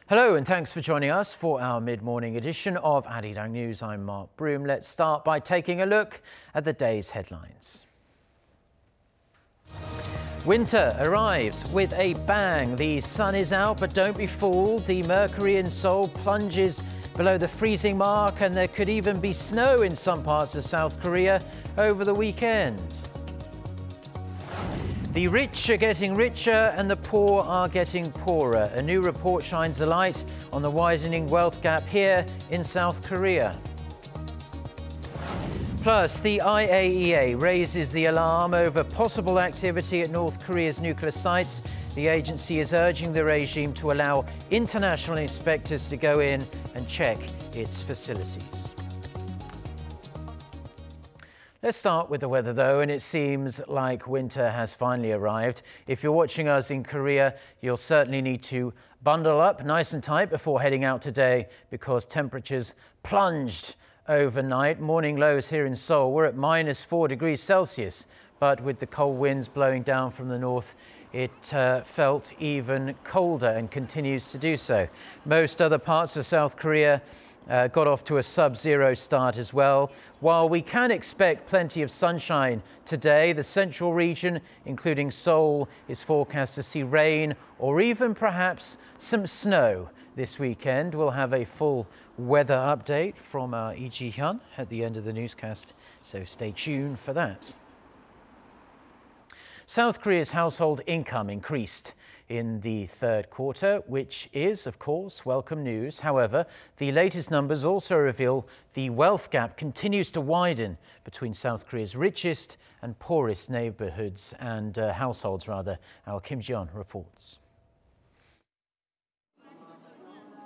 Hello and thanks for joining us for our mid-morning edition of Arirang News. I'm Mark Broom. Let's start by taking a look at the day's headlines. Winter arrives with a bang. The sun is out, but don't be fooled. The mercury in Seoul plunges below the freezing mark, and there could even be snow in some parts of South Korea over the weekend. The rich are getting richer and the poor are getting poorer. A new report shines a light on the widening wealth gap here in South Korea. Plus, the IAEA raises the alarm over possible activity at North Korea's nuclear sites. The agency is urging the regime to allow international inspectors to go in and check its facilities. Let's start with the weather, though, and it seems like winter has finally arrived. If you're watching us in Korea, you'll certainly need to bundle up nice and tight before heading out today because temperatures plunged overnight. Morning lows here in Seoul were at -4 degrees Celsius, but with the cold winds blowing down from the north, it felt even colder and continues to do so. Most other parts of South Korea got off to a sub-zero start as well. While we can expect plenty of sunshine today, the central region, including Seoul, is forecast to see rain or even perhaps some snow this weekend. We'll have a full weather update from our Lee Ji-hyun at the end of the newscast, so stay tuned for that. South Korea's household income increased in the third quarter, which is, of course, welcome news. However, the latest numbers also reveal the wealth gap continues to widen between South Korea's richest and poorest neighborhoods and households, rather. Our Kim Ji-yeon reports.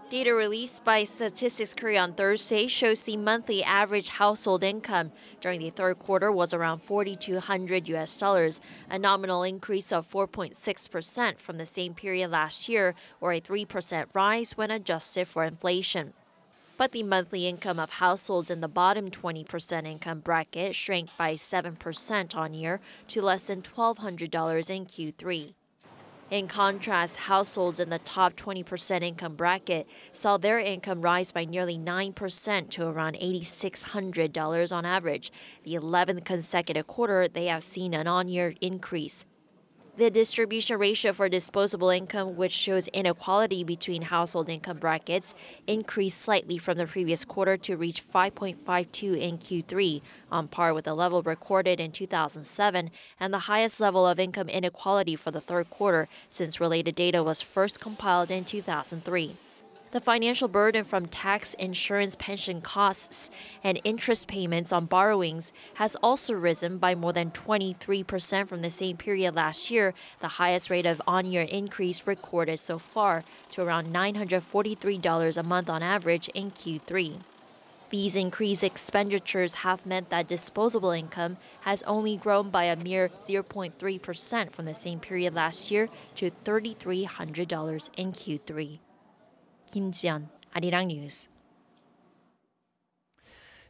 Data released by Statistics Korea on Thursday shows the monthly average household income during the third quarter was around $4,200, a nominal increase of 4.6% from the same period last year, or a 3% rise when adjusted for inflation. But the monthly income of households in the bottom 20% income bracket shrank by 7% on year to less than $1,200 in Q3. In contrast, households in the top 20% income bracket saw their income rise by nearly 9% to around $8,600 on average, the 11th consecutive quarter they have seen an on-year increase. The distribution ratio for disposable income, which shows inequality between household income brackets, increased slightly from the previous quarter to reach 5.52 in Q3, on par with the level recorded in 2007 and the highest level of income inequality for the third quarter since related data was first compiled in 2003. The financial burden from tax, insurance, pension costs, and interest payments on borrowings has also risen by more than 23% from the same period last year, the highest rate of on-year increase recorded so far, to around $943 a month on average in Q3. These increased expenditures have meant that disposable income has only grown by a mere 0.3% from the same period last year to $3,300 in Q3. Kim Ji-yeon, Arirang News.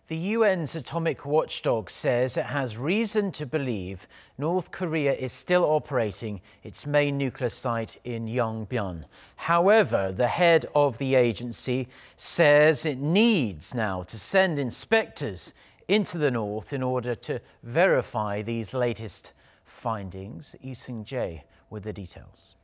The UN's atomic watchdog says it has reason to believe North Korea is still operating its main nuclear site in Yongbyon. However, the head of the agency says it needs now to send inspectors into the north in order to verify these latest findings. Lee Seung-jae with the details.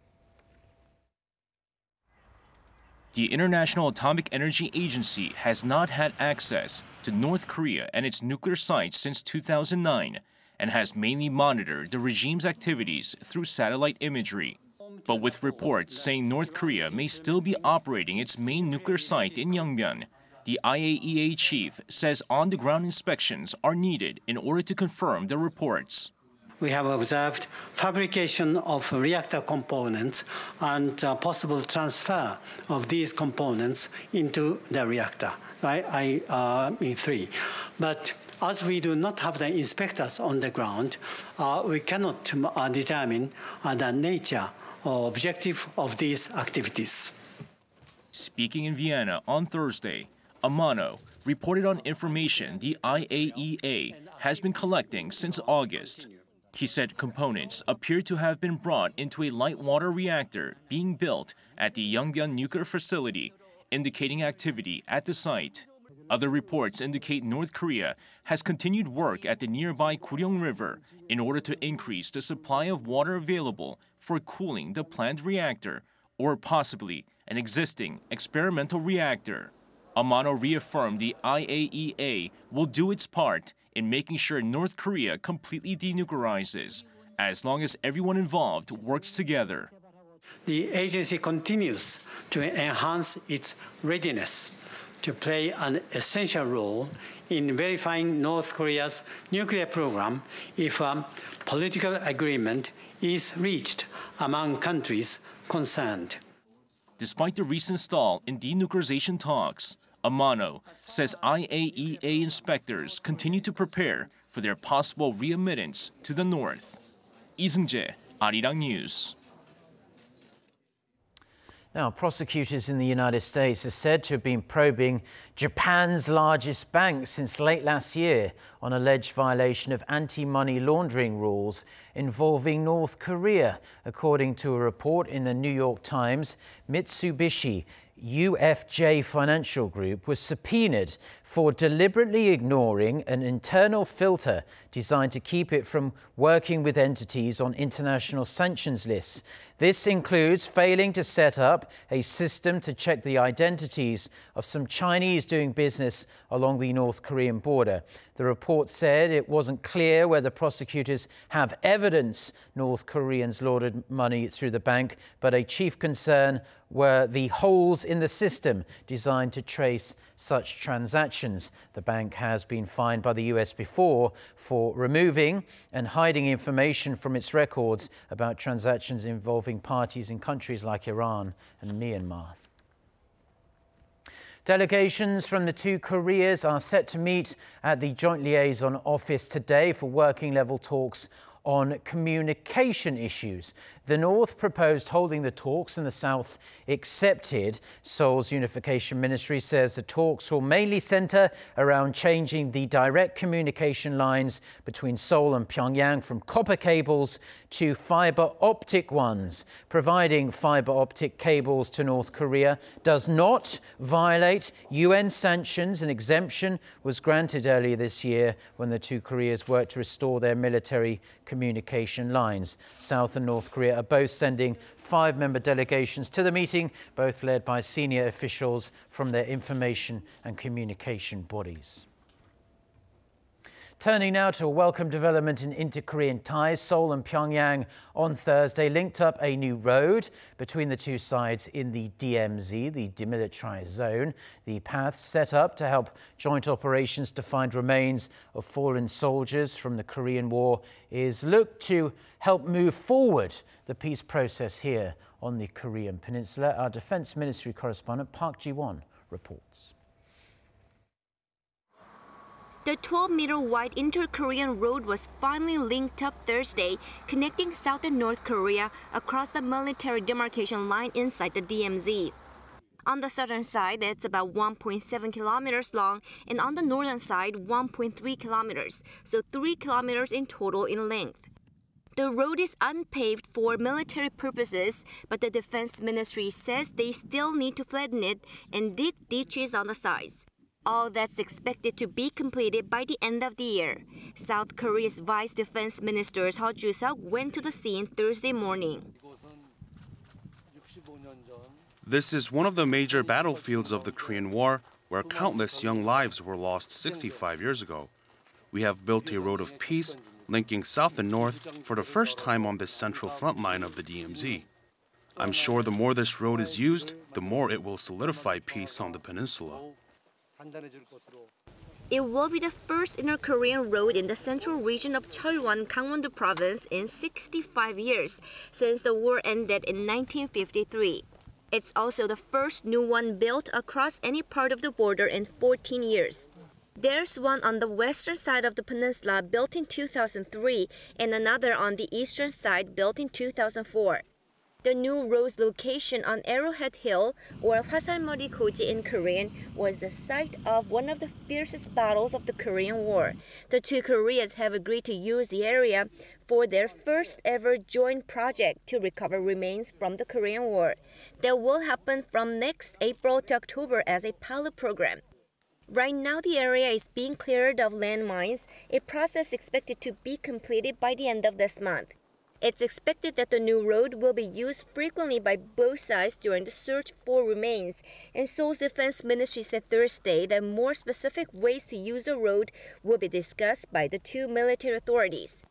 The International Atomic Energy Agency has not had access to North Korea and its nuclear sites since 2009 and has mainly monitored the regime's activities through satellite imagery. But with reports saying North Korea may still be operating its main nuclear site in Yongbyon, the IAEA chief says on-the-ground inspections are needed in order to confirm the reports. We have observed fabrication of reactor components and possible transfer of these components into the reactor, IAEA. But as we do not have the inspectors on the ground, we cannot determine the nature or objective of these activities. Speaking in Vienna on Thursday, Amano reported on information the IAEA has been collecting since August. He said components appear to have been brought into a light water reactor being built at the Yongbyon nuclear facility, indicating activity at the site. Other reports indicate North Korea has continued work at the nearby Guryong River in order to increase the supply of water available for cooling the planned reactor or possibly an existing experimental reactor. Amano reaffirmed the IAEA will do its part in making sure North Korea completely denuclearizes, as long as everyone involved works together. The agency continues to enhance its readiness to play an essential role in verifying North Korea's nuclear program if a political agreement is reached among countries concerned. Despite the recent stall in denuclearization talks, Amano says IAEA inspectors continue to prepare for their possible readmittance to the North. Lee Seung-jae, Arirang News. Now, prosecutors in the United States are said to have been probing Japan's largest bank since late last year on alleged violation of anti-money laundering rules involving North Korea. According to a report in the New York Times, Mitsubishi UFJ Financial Group was subpoenaed for deliberately ignoring an internal filter designed to keep it from working with entities on international sanctions lists. This includes failing to set up a system to check the identities of some Chinese doing business along the North Korean border. The report said it wasn't clear whether prosecutors have evidence North Koreans laundered money through the bank, but a chief concern were the holes in the system designed to trace such transactions. The bank has been fined by the US before for removing and hiding information from its records about transactions involving parties in countries like Iran and Myanmar. Delegations from the two Koreas are set to meet at the Joint Liaison Office today for working-level talks on communication issues. The North proposed holding the talks and the South accepted. Seoul's Unification Ministry says the talks will mainly centre around changing the direct communication lines between Seoul and Pyongyang from copper cables to fibre optic ones. Providing fibre optic cables to North Korea does not violate UN sanctions. An exemption was granted earlier this year when the two Koreas worked to restore their military communication lines. South and North Korea are both sending 5-member delegations to the meeting, both led by senior officials from their information and communication bodies. Turning now to a welcome development in inter-Korean ties, Seoul and Pyongyang on Thursday linked up a new road between the two sides in the DMZ, the demilitarized zone. The path set up to help joint operations to find remains of fallen soldiers from the Korean War is looked to help move forward the peace process here on the Korean Peninsula. Our Defense Ministry correspondent Park Ji-won reports. The 12-meter-wide inter-Korean road was finally linked up Thursday, connecting South and North Korea across the military demarcation line inside the DMZ. On the southern side, it's about 1.7 kilometers long, and on the northern side, 1.3 kilometers, so 3 kilometers in total in length. The road is unpaved for military purposes, but the Defense Ministry says they still need to flatten it and dig ditches on the sides. All that's expected to be completed by the end of the year. South Korea's Vice Defense Minister Seo Ju-seok went to the scene Thursday morning. This is one of the major battlefields of the Korean War, where countless young lives were lost 65 years ago. We have built a road of peace linking South and North for the first time on this central front line of the DMZ. I'm sure the more this road is used, the more it will solidify peace on the peninsula. It will be the first inter-Korean road in the central region of Cheolwon, Gangwon-do province in 65 years, since the war ended in 1953. It's also the first new one built across any part of the border in 14 years. There's one on the western side of the peninsula built in 2003 and another on the eastern side built in 2004. The new road's location on Arrowhead Hill, or Hwasalmori Koji in Korean, was the site of one of the fiercest battles of the Korean War. The two Koreas have agreed to use the area for their first ever joint project to recover remains from the Korean War. That will happen from next April to October as a pilot program. Right now, the area is being cleared of landmines, a process expected to be completed by the end of this month. It's expected that the new road will be used frequently by both sides during the search for remains, and Seoul's Defense Ministry said Thursday that more specific ways to use the road will be discussed by the two military authorities.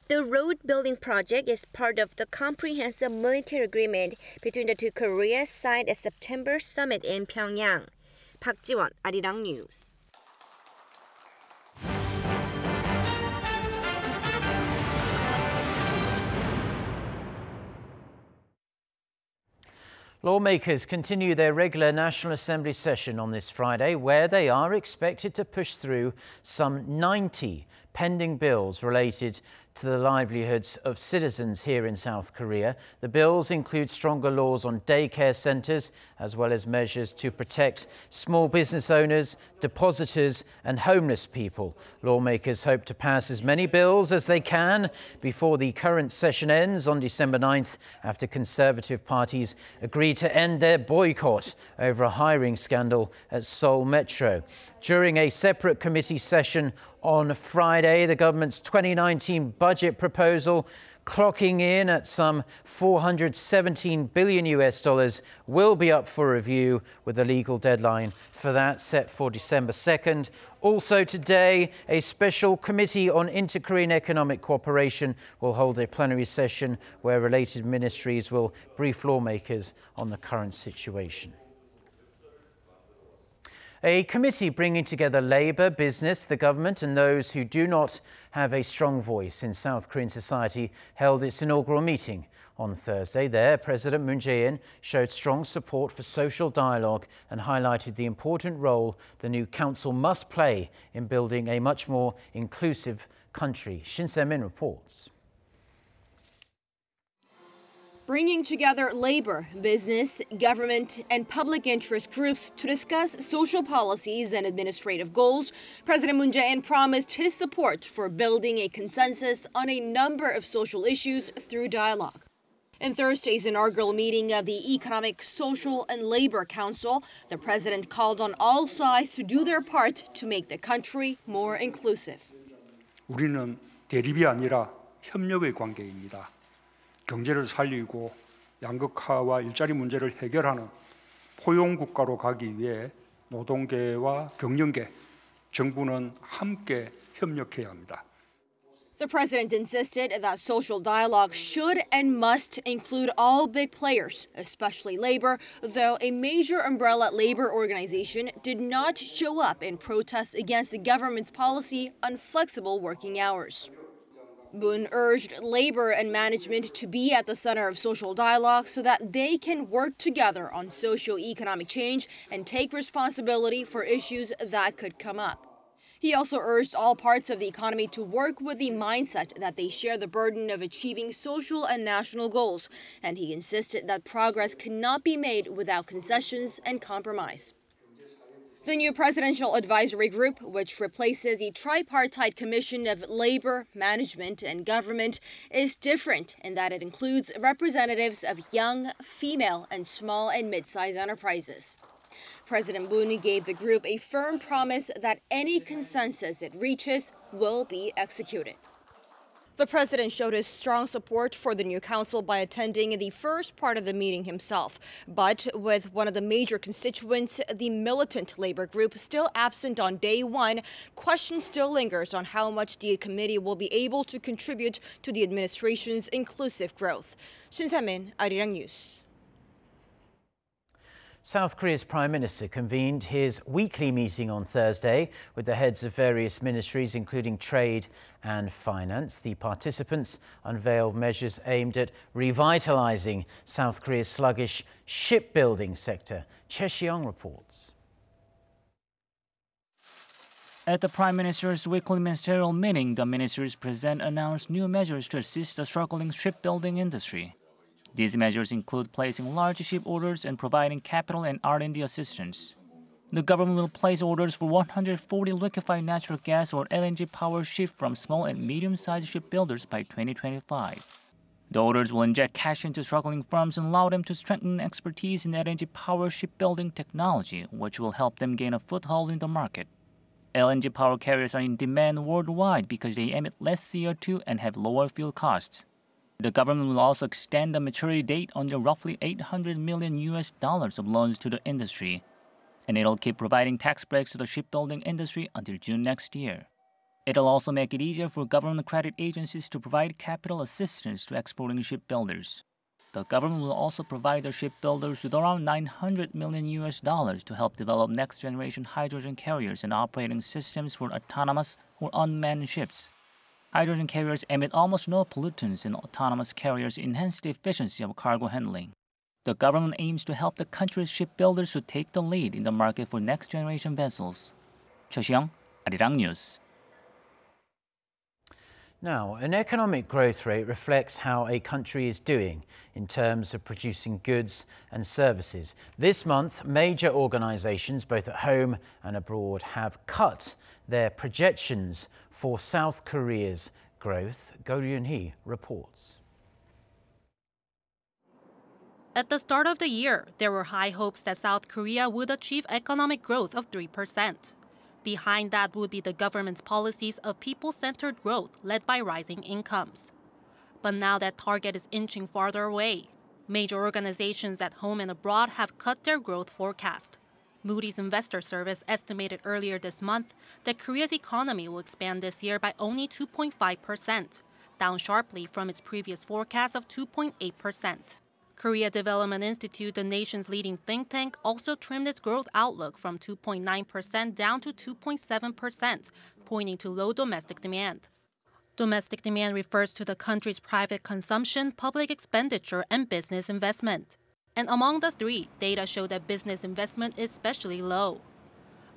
The road building project is part of the comprehensive military agreement between the two Koreas signed at September summit in Pyongyang. Park Ji-won, Arirang News. Lawmakers continue their regular National Assembly session on this Friday, where they are expected to push through some 90 pending bills related to the livelihoods of citizens here in South Korea. The bills include stronger laws on daycare centres, as well as measures to protect small business owners, depositors and homeless people. Lawmakers hope to pass as many bills as they can before the current session ends on December 9th, after Conservative parties agree to end their boycott over a hiring scandal at Seoul Metro. During a separate committee session on Friday, the government's 2019 budget proposal, clocking in at some $417 billion, will be up for review, with a legal deadline for that set for December 2nd. Also today, a special committee on inter-Korean economic cooperation will hold a plenary session where related ministries will brief lawmakers on the current situation. A committee bringing together Labour, business, the government and those who do not have a strong voice in South Korean society held its inaugural meeting on Thursday. There, President Moon Jae-in showed strong support for social dialogue and highlighted the important role the new council must play in building a much more inclusive country. Shin Se-min reports. Bringing together labor, business, government, and public interest groups to discuss social policies and administrative goals, President Moon Jae-in promised his support for building a consensus on a number of social issues through dialogue. In Thursday's inaugural meeting of the Economic, Social, and Labor Council, the president called on all sides to do their part to make the country more inclusive. 우리는 대립이 아니라 협력의 관계입니다. 경제를 살리고 양극화와 일자리 문제를 해결하는 포용 국가로 가기 위해 노동계와 경영계, 정부는 함께 협력해야 합니다. The president insisted that social dialogue should and must include all big players, especially labor, though a major umbrella labor organization did not show up in protests against the government's policy on flexible working hours. Moon urged labor and management to be at the center of social dialogue so that they can work together on socio-economic change and take responsibility for issues that could come up. He also urged all parts of the economy to work with the mindset that they share the burden of achieving social and national goals, and he insisted that progress cannot be made without concessions and compromise. The new Presidential Advisory Group, which replaces the tripartite commission of labor, management, and government, is different in that it includes representatives of young, female, and small and mid-sized enterprises. President Moon gave the group a firm promise that any consensus it reaches will be executed. The president showed his strong support for the new council by attending the first part of the meeting himself. But with one of the major constituents, the militant labor group, still absent on day one, question still lingers on how much the committee will be able to contribute to the administration's inclusive growth. Shin Se-min, Arirang News. South Korea's Prime Minister convened his weekly meeting on Thursday with the heads of various ministries, including trade and finance. The participants unveiled measures aimed at revitalizing South Korea's sluggish shipbuilding sector. Che Xiong reports. At the Prime Minister's weekly ministerial meeting, the ministers announced new measures to assist the struggling shipbuilding industry. These measures include placing large ship orders and providing capital and R&D assistance. The government will place orders for 140 liquefied natural gas or LNG-powered ships from small and medium-sized shipbuilders by 2025. The orders will inject cash into struggling firms and allow them to strengthen expertise in LNG-powered shipbuilding technology, which will help them gain a foothold in the market. LNG-powered carriers are in demand worldwide because they emit less CO2 and have lower fuel costs. The government will also extend the maturity date on the roughly $800 million of loans to the industry, and it'll keep providing tax breaks to the shipbuilding industry until June next year. It'll also make it easier for government credit agencies to provide capital assistance to exporting shipbuilders. The government will also provide their shipbuilders with around $900 million to help develop next-generation hydrogen carriers and operating systems for autonomous or unmanned ships. Hydrogen carriers emit almost no pollutants, and autonomous carriers enhance the efficiency of cargo handling. The government aims to help the country's shipbuilders to take the lead in the market for next-generation vessels. Cho Xiang, Arirang News. Now, an economic growth rate reflects how a country is doing in terms of producing goods and services. This month, major organizations, both at home and abroad, have cut their projections for South Korea's growth. Go Ryun-hee reports. At the start of the year, there were high hopes that South Korea would achieve economic growth of 3%. Behind that would be the government's policies of people-centered growth led by rising incomes. But now that target is inching farther away. Major organizations at home and abroad have cut their growth forecast. Moody's Investor Service estimated earlier this month that Korea's economy will expand this year by only 2.5%, down sharply from its previous forecast of 2.8%. Korea Development Institute, the nation's leading think tank, also trimmed its growth outlook from 2.9% down to 2.7%, pointing to low domestic demand. Domestic demand refers to the country's private consumption, public expenditure, and business investment. And among the three, data show that business investment is especially low.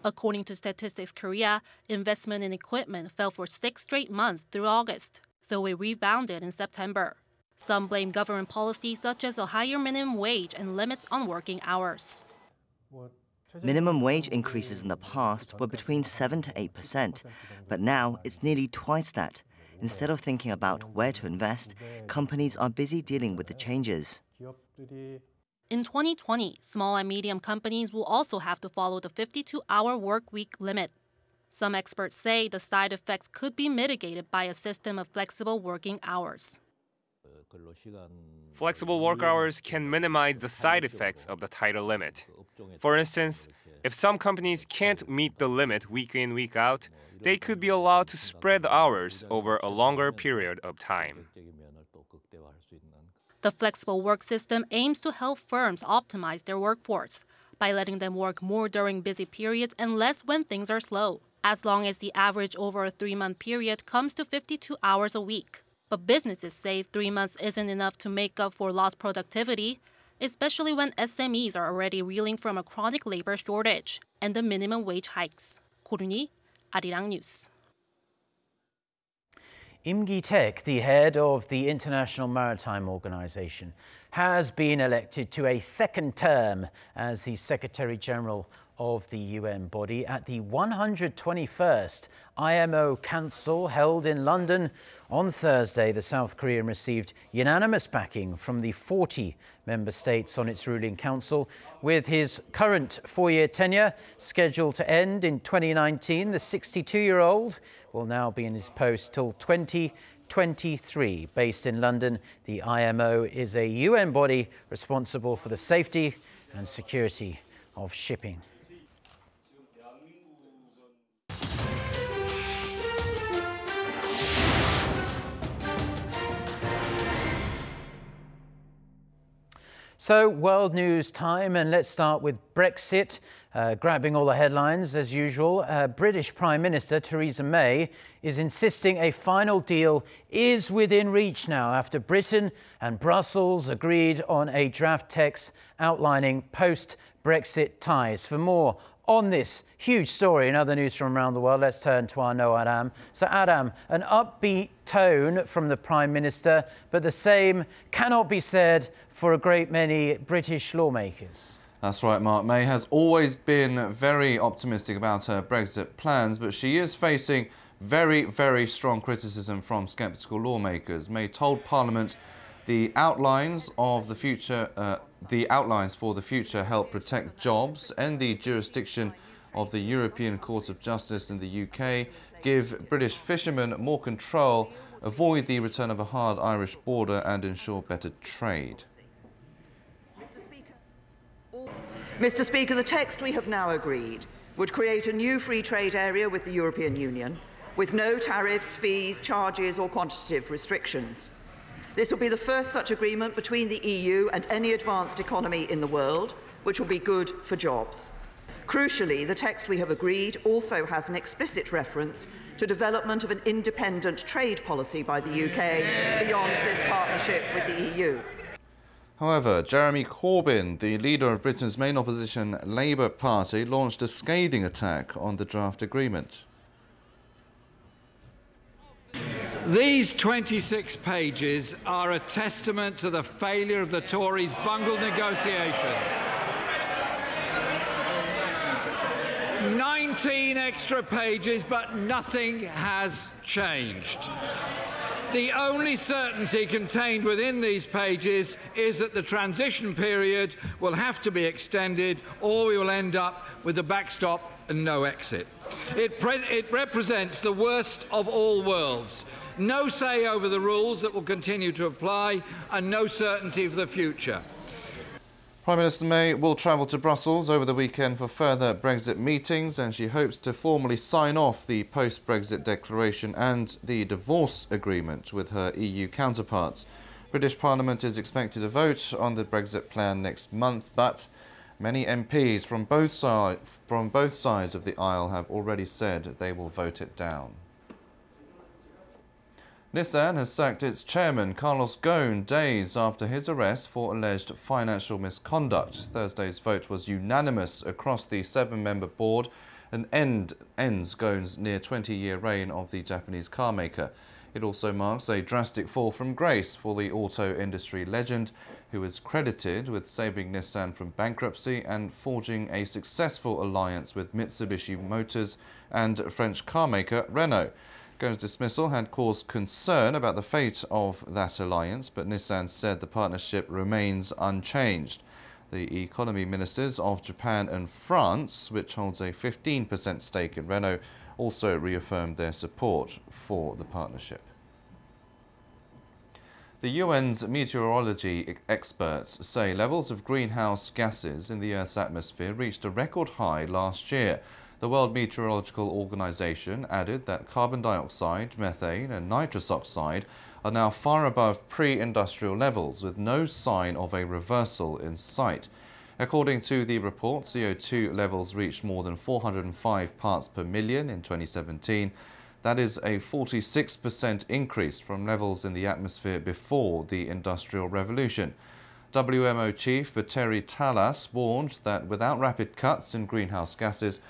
According to Statistics Korea, investment in equipment fell for 6 straight months through August, though it rebounded in September. Some blame government policies such as a higher minimum wage and limits on working hours. Minimum wage increases in the past were between 7 to 8%, but now it's nearly twice that. Instead of thinking about where to invest, companies are busy dealing with the changes. In 2020, small and medium companies will also have to follow the 52-hour work week limit. Some experts say the side effects could be mitigated by a system of flexible working hours. Flexible work hours can minimize the side effects of the tighter limit. For instance, if some companies can't meet the limit week in, week out, they could be allowed to spread the hours over a longer period of time. The flexible work system aims to help firms optimize their workforce by letting them work more during busy periods and less when things are slow, as long as the average over a 3-month period comes to 52 hours a week. But businesses say 3 months isn't enough to make up for lost productivity, especially when SMEs are already reeling from a chronic labor shortage and the minimum wage hikes. Ko Ryun-hee, Arirang News. Lim Ki-tack, the head of the International Maritime Organization, has been elected to a second term as the Secretary General of the UN body at the 121st IMO Council held in London on Thursday. The South Korean received unanimous backing from the 40 member states on its ruling council. With his current 4-year tenure scheduled to end in 2019, the 62-year-old will now be in his post till 2023. Based in London, the IMO is a UN body responsible for the safety and security of shipping. So, world news time, and let's start with Brexit, grabbing all the headlines as usual. British Prime Minister Theresa May is insisting a final deal is within reach now after Britain and Brussels agreed on a draft text outlining post-Brexit ties. For more On this huge story and other news from around the world, let's turn to our Noah Adam. So Adam, an upbeat tone from the Prime Minister, but the same cannot be said for a great many British lawmakers. That's right, Mark. May has always been very optimistic about her Brexit plans, but she is facing very, very strong criticism from sceptical lawmakers. May told Parliament the outlines for the future help protect jobs, end the jurisdiction of the European Court of Justice in the UK, give British fishermen more control, avoid the return of a hard Irish border and ensure better trade. Mr. Speaker, the text we have now agreed would create a new free trade area with the European Union, with no tariffs, fees, charges or quantitative restrictions. This will be the first such agreement between the EU and any advanced economy in the world, which will be good for jobs. Crucially, the text we have agreed also has an explicit reference to development of an independent trade policy by the UK beyond this partnership with the EU. However, Jeremy Corbyn, the leader of Britain's main opposition Labour Party, launched a scathing attack on the draft agreement. These 26 pages are a testament to the failure of the Tories' bungled negotiations. 19 extra pages, but nothing has changed. The only certainty contained within these pages is that the transition period will have to be extended, or we will end up with a backstop and no exit. It represents the worst of all worlds. No say over the rules that will continue to apply and no certainty for the future. Prime Minister May will travel to Brussels over the weekend for further Brexit meetings, and she hopes to formally sign off the post-Brexit declaration and the divorce agreement with her EU counterparts. British Parliament is expected to vote on the Brexit plan next month, but many MPs from both sides of the aisle have already said they will vote it down. Nissan has sacked its chairman, Carlos Ghosn, days after his arrest for alleged financial misconduct. Thursday's vote was unanimous across the 7-member board and ends Ghosn's near 20-year reign of the Japanese car maker. It also marks a drastic fall from grace for the auto industry legend, who is credited with saving Nissan from bankruptcy and forging a successful alliance with Mitsubishi Motors and French car maker Renault. Ghosn's dismissal had caused concern about the fate of that alliance, but Nissan said the partnership remains unchanged. The economy ministers of Japan and France, which holds a 15% stake in Renault, also reaffirmed their support for the partnership. The UN's meteorology experts say levels of greenhouse gases in the Earth's atmosphere reached a record high last year. The World Meteorological Organization added that carbon dioxide, methane and nitrous oxide are now far above pre-industrial levels, with no sign of a reversal in sight. According to the report, CO2 levels reached more than 405 parts per million in 2017. That is a 46% increase from levels in the atmosphere before the Industrial Revolution. WMO Chief Batteri Talas warned that without rapid cuts in greenhouse gases,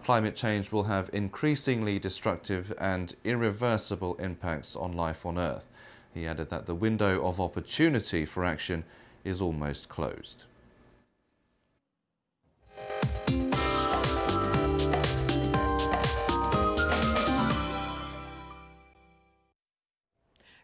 climate change will have increasingly destructive and irreversible impacts on life on Earth. He added that the window of opportunity for action is almost closed.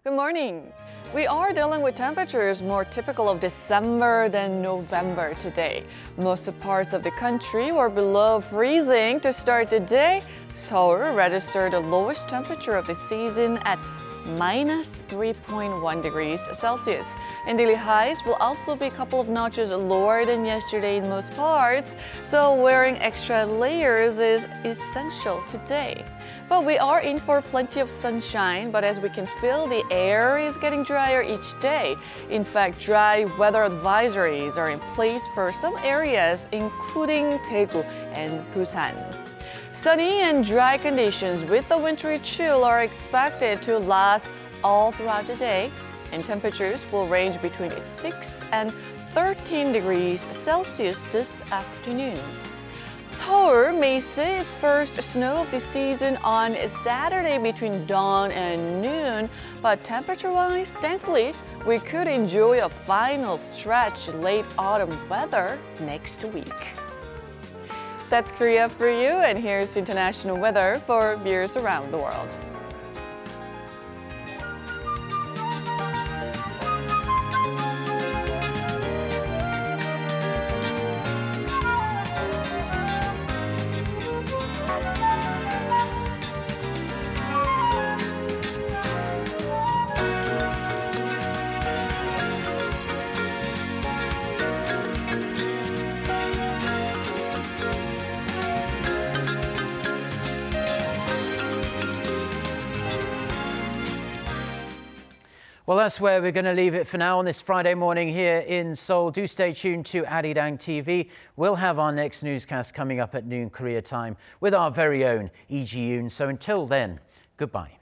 Good morning. We are dealing with temperatures more typical of December than November today. Most parts of the country were below freezing to start the day. Seoul registered the lowest temperature of the season at minus 3.1 degrees Celsius. And daily highs will also be a couple of notches lower than yesterday in most parts, so wearing extra layers is essential today. But we are in for plenty of sunshine, but as we can feel, the air is getting drier each day. In fact, dry weather advisories are in place for some areas, including Daegu and Busan. Sunny and dry conditions with the wintry chill are expected to last all throughout the day, and temperatures will range between 6 and 13 degrees Celsius this afternoon. Seoul may see its first snow of the season on Saturday between dawn and noon, but temperature-wise, thankfully, we could enjoy a final stretch late autumn weather next week. That's Korea for you, and here's international weather for viewers around the world. Well, that's where we're going to leave it for now on this Friday morning here in Seoul. Do stay tuned to Arirang TV. We'll have our next newscast coming up at noon Korea time with our very own Lee Ji-yoon. So until then, goodbye.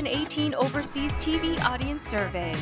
'18 Overseas TV Audience Survey.